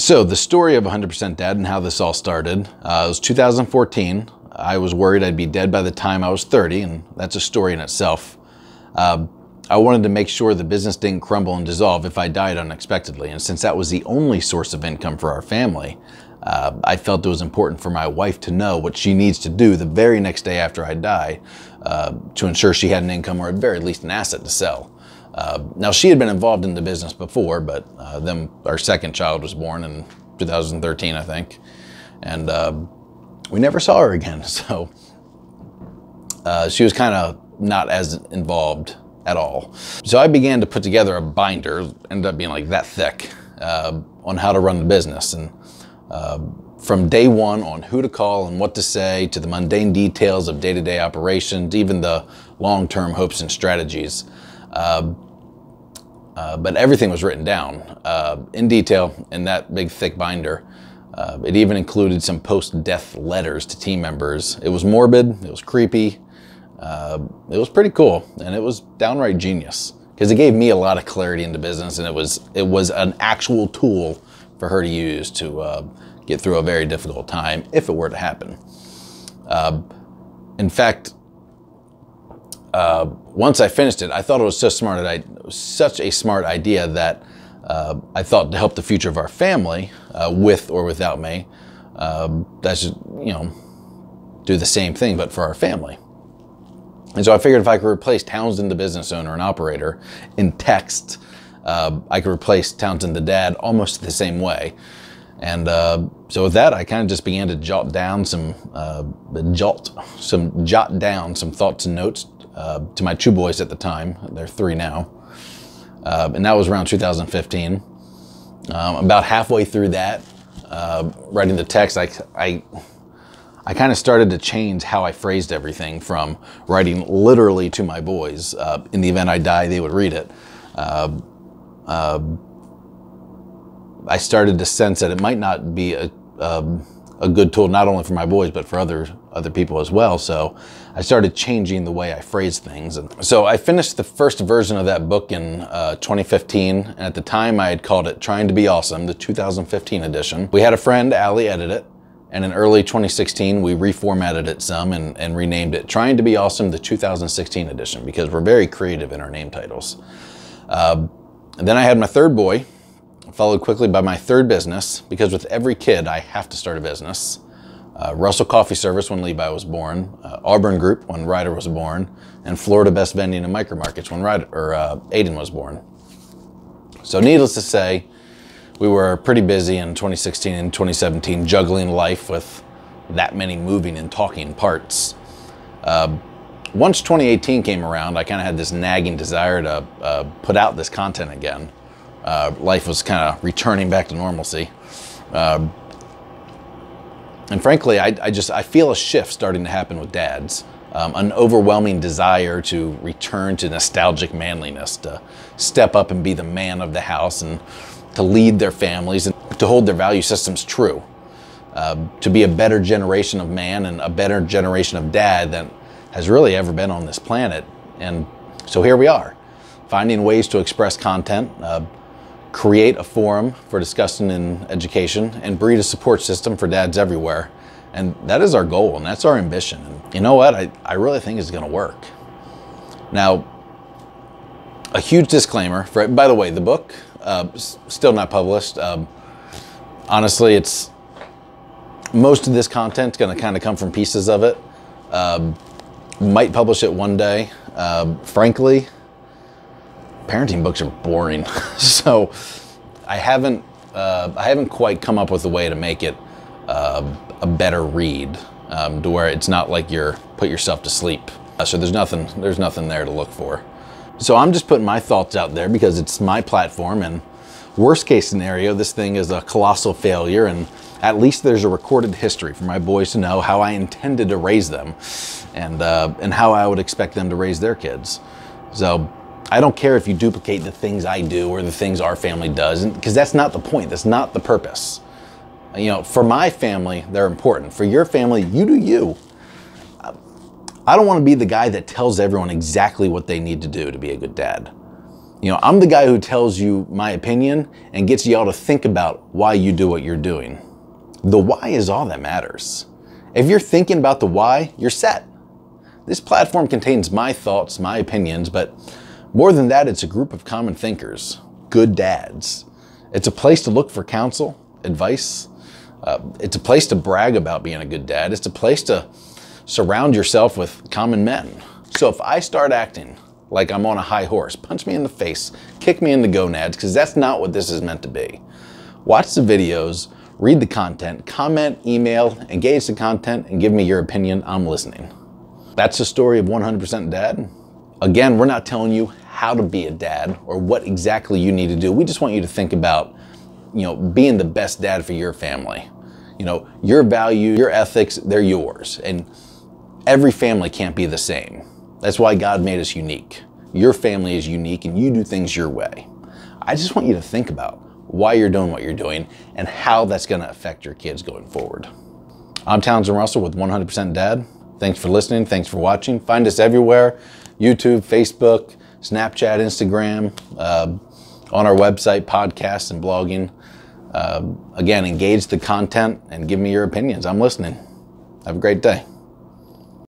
So the story of 100% Dad and how this all started, it was 2014. I was worried I'd be dead by the time I was 30, and that's a story in itself. I wanted to make sure the business didn't crumble and dissolve if I died unexpectedly, and since that was the only source of income for our family, I felt it was important for my wife to know what she needs to do the very next day after I die to ensure she had an income or at very least an asset to sell. Now, she had been involved in the business before, but then our second child was born in 2013, I think, and we never saw her again, so she was kind of not as involved at all. So I began to put together a binder, ended up being like that thick, on how to run the business, and from day one on who to call and what to say, to the mundane details of day-to-day operations, even the long-term hopes and strategies. But everything was written down in detail in that big thick binder. It even included some post-death letters to team members. It was morbid, it was creepy, it was pretty cool, and it was downright genius because it gave me a lot of clarity into business, and it was an actual tool for her to use to get through a very difficult time if it were to happen. In fact, once I finished it, I thought it was such a smart idea that I thought to help the future of our family, with or without me, that should, do the same thing, but for our family. And so I figured if I could replace Townsend, the business owner and operator, in text, I could replace Townsend, the dad, almost the same way. And so with that, I kind of just began to jot down some thoughts and notes to my two boys at the time. They're 3 now. And that was around 2015. About halfway through that, writing the text, I kind of started to change how I phrased everything, from writing literally to my boys. In the event I die, they would read it. I started to sense that it might not be a good tool, not only for my boys, but for other people as well. So I started changing the way I phrased things. And so I finished the first version of that book in 2015. And at the time I had called it Trying to Be Awesome, the 2015 edition. We had a friend, Allie, edit it. And in early 2016, we reformatted it some and renamed it Trying to Be Awesome, the 2016 edition, because we're very creative in our name titles. And then I had my third boy, followed quickly by my third business, because with every kid, I have to start a business. Russell Coffee Service when Levi was born, Auburn Group when Ryder was born, and Florida Best Vending and Micro Markets when Aiden was born. So needless to say, we were pretty busy in 2016 and 2017, juggling life with that many moving and talking parts. Once 2018 came around, I kind of had this nagging desire to put out this content again. Life was kind of returning back to normalcy. And frankly, I feel a shift starting to happen with dads. An overwhelming desire to return to nostalgic manliness, to step up and be the man of the house, and to lead their families and to hold their value systems true. To be a better generation of man and a better generation of dad than has really ever been on this planet. And so here we are, finding ways to express content, create a forum for discussion and education, and breed a support system for dads everywhere. And that is our goal, and that's our ambition. And you know what? I really think it's gonna work. Now, a huge disclaimer, by the way, the book, still not published. Honestly, most of this content's gonna kind of come from pieces of it. Might publish it one day. Frankly, parenting books are boring. So I haven't quite come up with a way to make it a better read, to where it's not like you're put yourself to sleep. So there's nothing there to look for. So I'm just putting my thoughts out there because it's my platform, and worst case scenario, this thing is a colossal failure, and at least there's a recorded history for my boys to know how I intended to raise them, and how I would expect them to raise their kids. So I don't care if you duplicate the things I do or the things our family does, because that's not the point. That's not the purpose. For my family, they're important. For your family, you do you. I don't want to be the guy that tells everyone exactly what they need to do to be a good dad. I'm the guy who tells you my opinion and gets y'all to think about why you do what you're doing. The why is all that matters. If you're thinking about the why, you're set. This platform contains my thoughts, my opinions, but more than that, it's a group of common thinkers, good dads. It's a place to look for counsel, advice. It's a place to brag about being a good dad. It's a place to surround yourself with common men. So if I start acting like I'm on a high horse, punch me in the face, kick me in the gonads, because that's not what this is meant to be. Watch the videos, read the content, comment, email, engage the content, and give me your opinion. I'm listening. That's the story of 100% Dad. Again, we're not telling you how to be a dad or what exactly you need to do. We just want you to think about, being the best dad for your family. Your values, your ethics, they're yours. And every family can't be the same. That's why God made us unique. Your family is unique and you do things your way. I just want you to think about why you're doing what you're doing and how that's going to affect your kids going forward. I'm Townsend Russell with 100% Dad. Thanks for listening. Thanks for watching. Find us everywhere: YouTube, Facebook, Snapchat, Instagram, on our website, podcasts, and blogging. Again, engage the content and give me your opinions. I'm listening. Have a great day.